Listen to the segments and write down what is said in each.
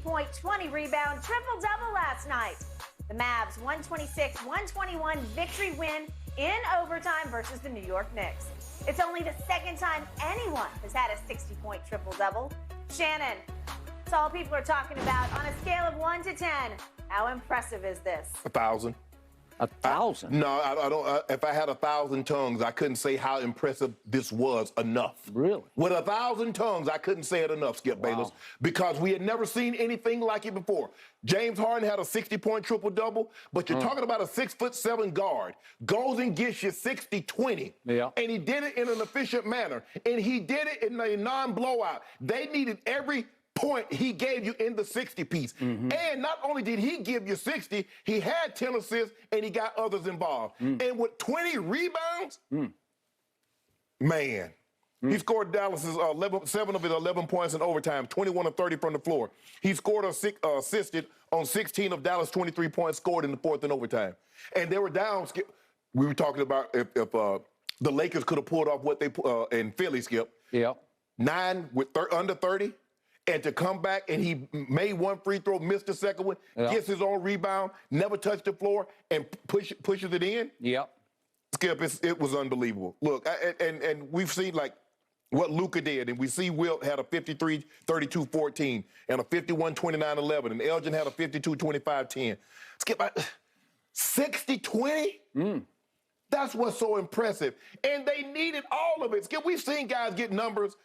60-point, 20-rebound, triple-double last night. The Mavs' 126-121 victory win in overtime versus the New York Knicks. It's only the second time anyone has had a 60-point triple-double. Shannon, that's all people are talking about. On a scale of 1 to 10, how impressive is this? 1,000. 1,000? No, I don't. If I had 1,000 tongues, I couldn't say how impressive this was enough. Really? With 1,000 tongues, I couldn't say it enough, Skip Bayles, because we had never seen anything like it before. James Harden had a 60-point triple-double, but you're talking about a 6'7" guard, goes and gets you 60-20, and he did it in an efficient manner, and he did it in a non-blowout. They needed every point he gave you in the 60 piece. And not only did he give you 60, he had 10 assists and he got others involved. And with 20 rebounds, man, he scored Dallas's 7 of his 11 points in overtime, 21 of 30 from the floor. He scored assisted on 16 of Dallas' 23 points scored in the fourth in overtime. And they were down, Skip. We were talking about if the Lakers could have pulled off what they in Philly, Skip. 9 with under 30. And to come back and he made one free throw, missed the second one, gets his own rebound, never touched the floor, and pushes it in. Skip, it was unbelievable. Look, and we've seen like what Luka did, and we see Wilt had a 53-32-14 and a 51-29-11, and Elgin had a 52-25-10. Skip, 60-20? That's what's so impressive. And they needed all of it. Skip, we've seen guys get numbers.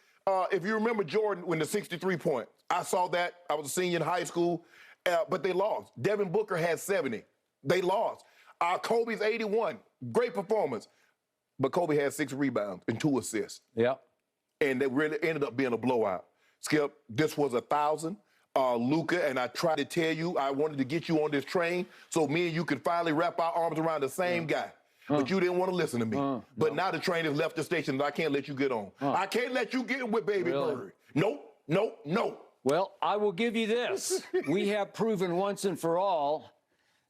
If you remember Jordan when the 63 points, I saw that. I was a senior in high school, but they lost. Devin Booker had 70. They lost. Kobe's 81. Great performance. But Kobe had 6 rebounds and 2 assists. And it really ended up being a blowout. Skip, this was 1,000. Luka, and I tried to tell you, I wanted to get you on this train so me and you could finally wrap our arms around the same guy. But you didn't want to listen to me. But now the train has left the station, and I can't let you get on. I can't let you get with Baby Bird. Nope. Well, I will give you this. We have proven once and for all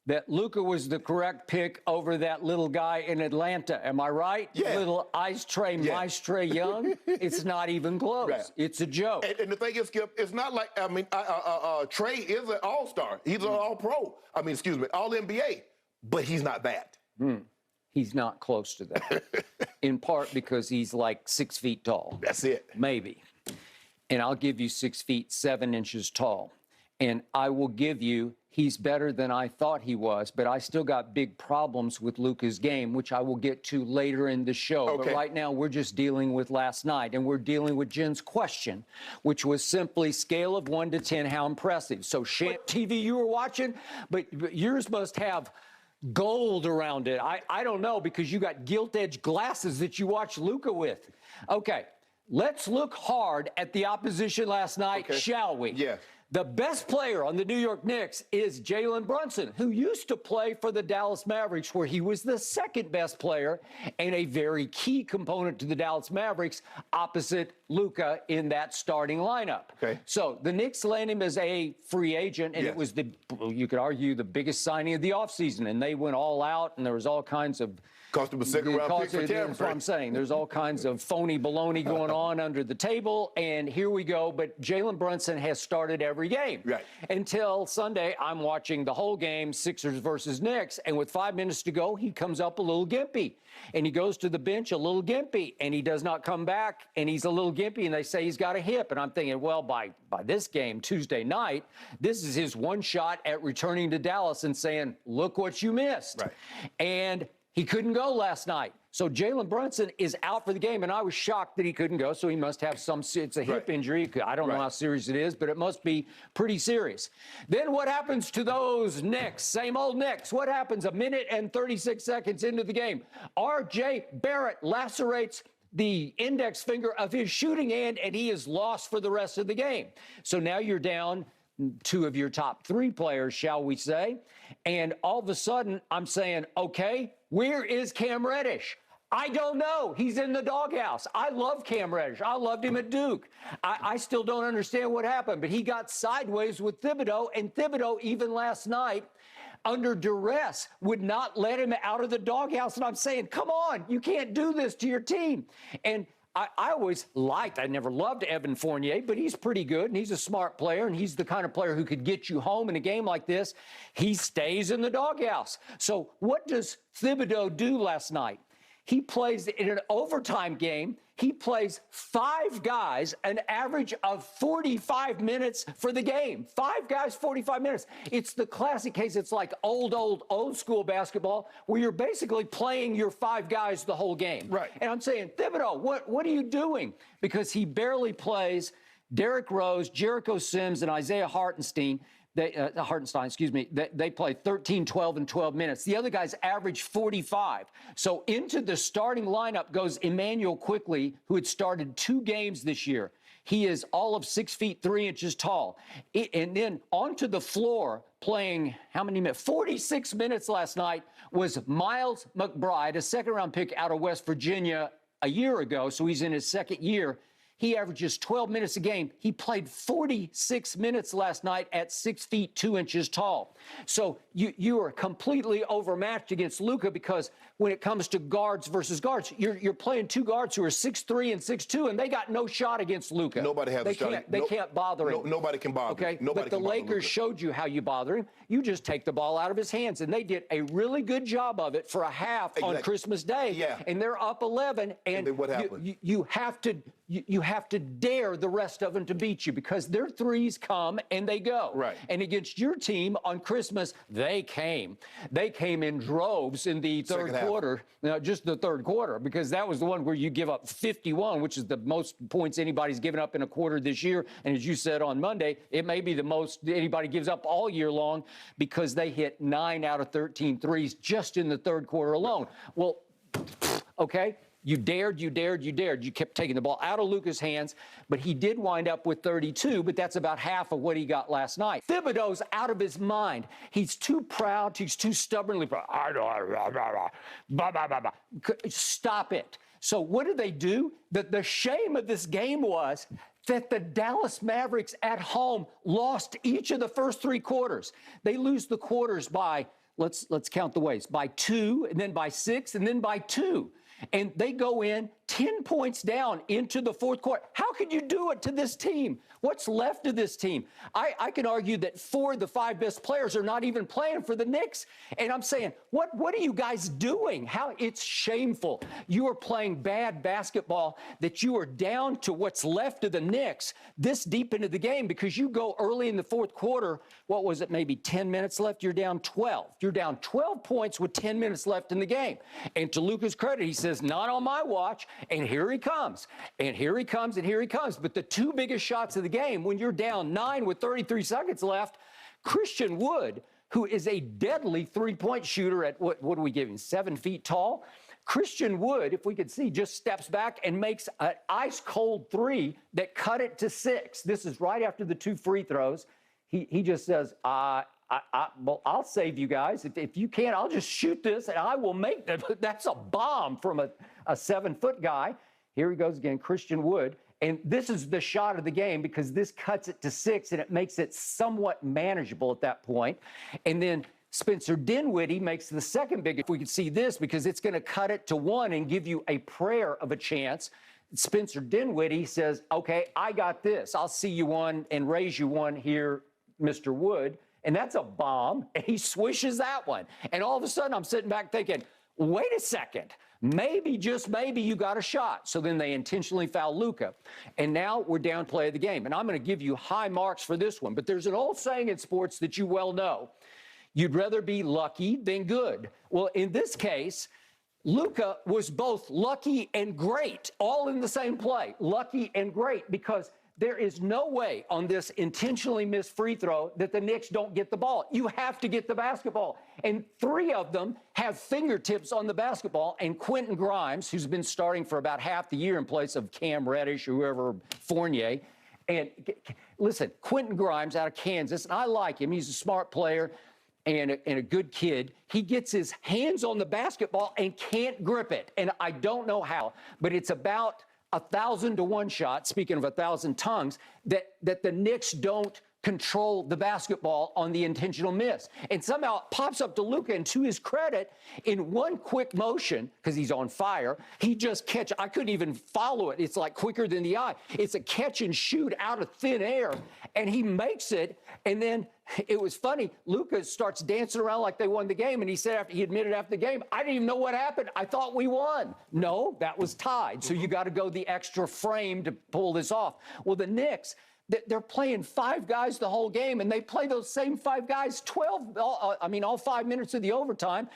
that Luka was the correct pick over that little guy in Atlanta. Am I right? Little Ice Tray, Mice Tray Young. It's not even close. It's a joke. And the thing is, Skip, it's not like, I mean, Trey is an all-star. He's an all-pro. I mean, excuse me, all-NBA. But he's not that. He's not close to that, in part because he's like 6 feet tall. That's it. Maybe. And I'll give you 6 feet, 7 inches tall. And I will give you, he's better than I thought he was, but I still got big problems with Luka's game, which I will get to later in the show. But right now, we're just dealing with last night, and we're dealing with Jen's question, which was simply scale of 1 to 10, how impressive. So, TV you were watching, but yours must have gold around it. I don't know, because you got gilt-edged glasses that you watch Luka with. Okay, let's look hard at the opposition last night, shall we? The best player on the New York Knicks is Jalen Brunson, who used to play for the Dallas Mavericks, where he was the second best player and a very key component to the Dallas Mavericks opposite Luka in that starting lineup. So the Knicks land him as a free agent, and it was you could argue, the biggest signing of the offseason, and they went all out, and there was all kinds of cost him a second-round pick for That's what I'm saying. There's all kinds of phony baloney going on under the table, and here we go. But Jalen Brunson has started every game. Until Sunday, I'm watching the whole game, Sixers versus Knicks, and with 5 minutes to go, he comes up a little gimpy. And he goes to the bench a little gimpy, and he does not come back, and he's a little gimpy, and they say he's got a hip. And I'm thinking, well, by this game, Tuesday night, this is his one shot at returning to Dallas and saying, look what you missed. And he couldn't go last night. So Jalen Brunson is out for the game, and I was shocked that he couldn't go, so he must have it's a hip injury. I don't know how serious it is, but it must be pretty serious. Then what happens to those Knicks? Same old Knicks. What happens 1 minute and 36 seconds into the game? R.J. Barrett lacerates the index finger of his shooting hand, and he is lost for the rest of the game. So now you're down 2 of your top 3 players, shall we say. And all of a sudden, I'm saying, okay, where is Cam Reddish? I don't know. He's in the doghouse. I love Cam Reddish. I loved him at Duke. I still don't understand what happened, but he got sideways with Thibodeau, and Thibodeau, even last night, under duress, would not let him out of the doghouse. And I'm saying, come on, you can't do this to your team. And I always liked, I never loved Evan Fournier, but he's pretty good, and he's a smart player, and he's the kind of player who could get you home in a game like this. He stays in the doghouse. So what does Thibodeau do last night? He plays in an overtime game. He plays 5 guys, an average of 45 minutes for the game. 5 guys, 45 minutes. It's the classic case. It's like old school basketball where you're basically playing your 5 guys the whole game. Right. And I'm saying, Thibodeau, what are you doing? Because he barely plays Derrick Rose, Jericho Sims, and Isaiah Hartenstein. Hartenstein, excuse me, they play 13, 12, and 12 minutes. The other guys average 45. So into the starting lineup goes Emmanuel Quickley, who had started 2 games this year. He is all of 6 feet 3 inches tall. And then onto the floor playing how many minutes? 46 minutes last night was Miles McBride, a second-round pick out of West Virginia a year ago, so he's in his second year. He averages 12 minutes a game. He played 46 minutes last night at 6 feet 2 inches tall. So you are completely overmatched against Luka because when it comes to guards versus guards, you're playing 2 guards who are 6'3" and 6'2", and they got no shot against Luka. Nobody has a shot. They can't bother him. Nobody can bother him. Okay, but the Lakers showed you how you bother him. You just take the ball out of his hands, and they did a really good job of it for a half on Christmas Day. Yeah. And they're up 11, and then what happened? You have to dare the rest of them to beat you because their threes come and they go. Right. And against your team on Christmas, they came. They came in droves in the third quarter, just the third quarter, because that was the one where you give up 51, which is the most points anybody's given up in a quarter this year. And as you said on Monday, it may be the most anybody gives up all year long because they hit 9 out of 13 threes just in the third quarter alone. Well, okay. You dared. You kept taking the ball out of Luka's hands, but he did wind up with 32, but that's about half of what he got last night. Thibodeau's out of his mind. He's too proud. He's too stubbornly proud. Stop it. So what did they do? The shame of this game was that the Dallas Mavericks at home lost each of the first 3 quarters. They lose the quarters by, let's count the ways, by 2, and then by 6, and then by 2. And they go in 10 points down into the fourth quarter. How could you do it to this team? What's left of this team? I can argue that 4 of the 5 best players are not even playing for the Knicks. And I'm saying, what are you guys doing? It's shameful. You are playing bad basketball that you are down to what's left of the Knicks this deep into the game because you go early in the fourth quarter. What was it? Maybe 10 minutes left. You're down 12. You're down 12 points with 10 minutes left in the game. And to Luka's credit, he says, not on my watch. And here he comes. And here he comes, and here he comes. But the 2 biggest shots of the game, when you're down 9 with 33 seconds left, Christian Wood, who is a deadly 3-point shooter at, what do we give him, 7 feet tall? Christian Wood, if we could see, just steps back and makes an ice-cold 3 that cut it to 6. This is right after the 2 free throws. He just says, well, I'll save you guys. If you can't, I'll just shoot this, and I will make them. That's a bomb from a 7-foot guy. Here he goes again, Christian Wood. And this is the shot of the game because this cuts it to 6, and it makes it somewhat manageable at that point. And then Spencer Dinwiddie makes the second biggest. If we could see this, because it's going to cut it to 1 and give you a prayer of a chance. Spencer Dinwiddie says, okay, I got this. I'll see you one and raise you one here, Mr. Wood. And that's a bomb. And he swishes that one. And all of a sudden, I'm sitting back thinking, wait a second. Maybe, just maybe, you got a shot. So then they intentionally foul Luka. And now we're down play of the game. And I'm going to give you high marks for this one. But there's an old saying in sports that you well know. You'd rather be lucky than good. Well, in this case, Luka was both lucky and great, all in the same play. Lucky and great, because there is no way on this intentionally missed free throw that the Knicks don't get the ball. You have to get the basketball. And 3 of them have fingertips on the basketball. And Quentin Grimes, who's been starting for about half the year in place of Cam Reddish or whoever, Fournier. And listen, Quentin Grimes out of Kansas, and I like him. He's a smart player and a good kid. He gets his hands on the basketball and can't grip it. And I don't know how, but it's about 1,000 to 1 shot, speaking of 1,000 tongues, that the Knicks don't control the basketball on the intentional miss. And somehow it pops up to Luka, and to his credit, in one quick motion, because he's on fire, he just I couldn't even follow it. It's like quicker than the eye. It's a catch and shoot out of thin air, and he makes it. And then it was funny. Luka starts dancing around like they won the game, and he admitted after the game, I didn't even know what happened. I thought we won. No, that was tied. So you got to go the extra frame to pull this off. Well, the Knicks, they're playing 5 guys the whole game, and they play those same 5 guys all 5 minutes of the overtime,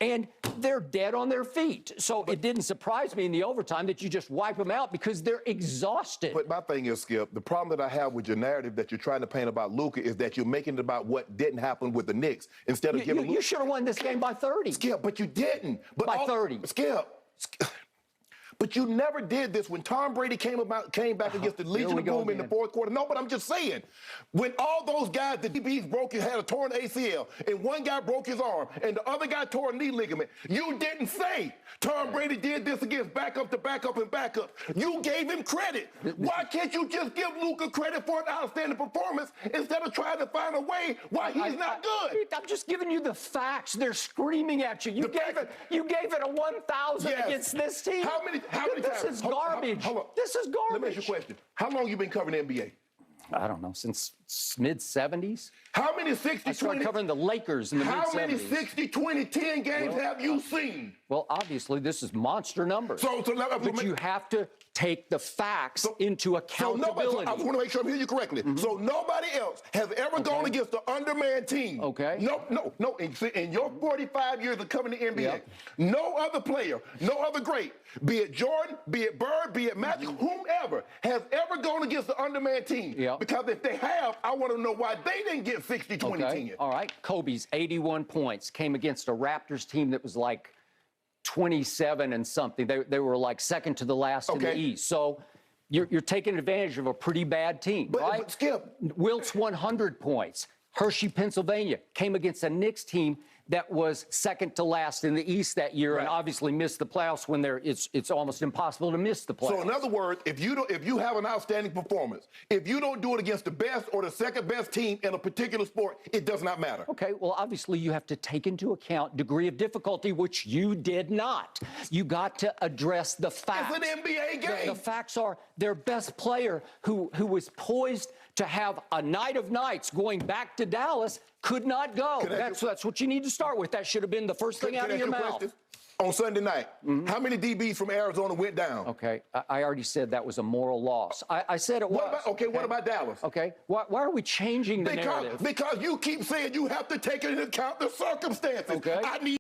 and they're dead on their feet. So it didn't surprise me in the overtime that you just wipe them out because they're exhausted. But my thing is, Skip, the problem that I have with your narrative that you're trying to paint about Luka is that you're making it about what didn't happen with the Knicks instead of giving. You should have won this game by 30. Skip, but you didn't. But by 30. Skip. But you never did this when Tom Brady came back against the Legion of Boom in the fourth quarter. No, but I'm just saying, when all those guys, the DBs had a torn ACL, and one guy broke his arm, and the other guy tore a knee ligament, you didn't say Tom Brady did this against backup to backup and backup. You gave him credit. Why can't you just give Luka credit for an outstanding performance instead of trying to find a way why he's not good? I'm just giving you the facts. They're screaming at you. You gave it a 1,000 against this team. How many this times? is garbage. Hold on. This is garbage. Let me ask you a question. How long you been covering the NBA? I don't know, since mid-70s. How many 60-20? I started covering the Lakers in the mid-70s. How many 60-20-10 games have you seen? Well, obviously, this is monster numbers. But you have to take the facts into accountability. I want to make sure I'm hearing you correctly. So nobody else has ever gone against the underman team. Okay. No. In your 45 years of covering the NBA, no other player, no other great, be it Jordan, be it Bird, be it Magic, whomever, has ever gone against the underman team. Because if they have, I want to know why they didn't get 60-20-10. All right. Kobe's 81 points came against a Raptors team that was like 27 and something. They were like second to the last in the East. So you're taking advantage of a pretty bad team, right? But Skip. Wilt's 100 points. Hershey, Pennsylvania, came against a Knicks team that was second to last in the East that year, and obviously missed the playoffs when it's almost impossible to miss the playoffs. So in other words, if you have an outstanding performance, if you don't do it against the best or the second best team in a particular sport, it does not matter. Okay, well, obviously you have to take into account degree of difficulty, which you did not. You got to address the facts. It's an NBA game. The facts are their best player who was poised to have a night of nights going back to Dallas could not go. That's what you need to start with. That should have been the first thing out of your mouth. On Sunday night, how many DBs from Arizona went down? Okay, I already said that was a moral loss. I said it was. What about Dallas? Okay, why are we changing the narrative? Because you keep saying you have to take into account the circumstances. Okay. I need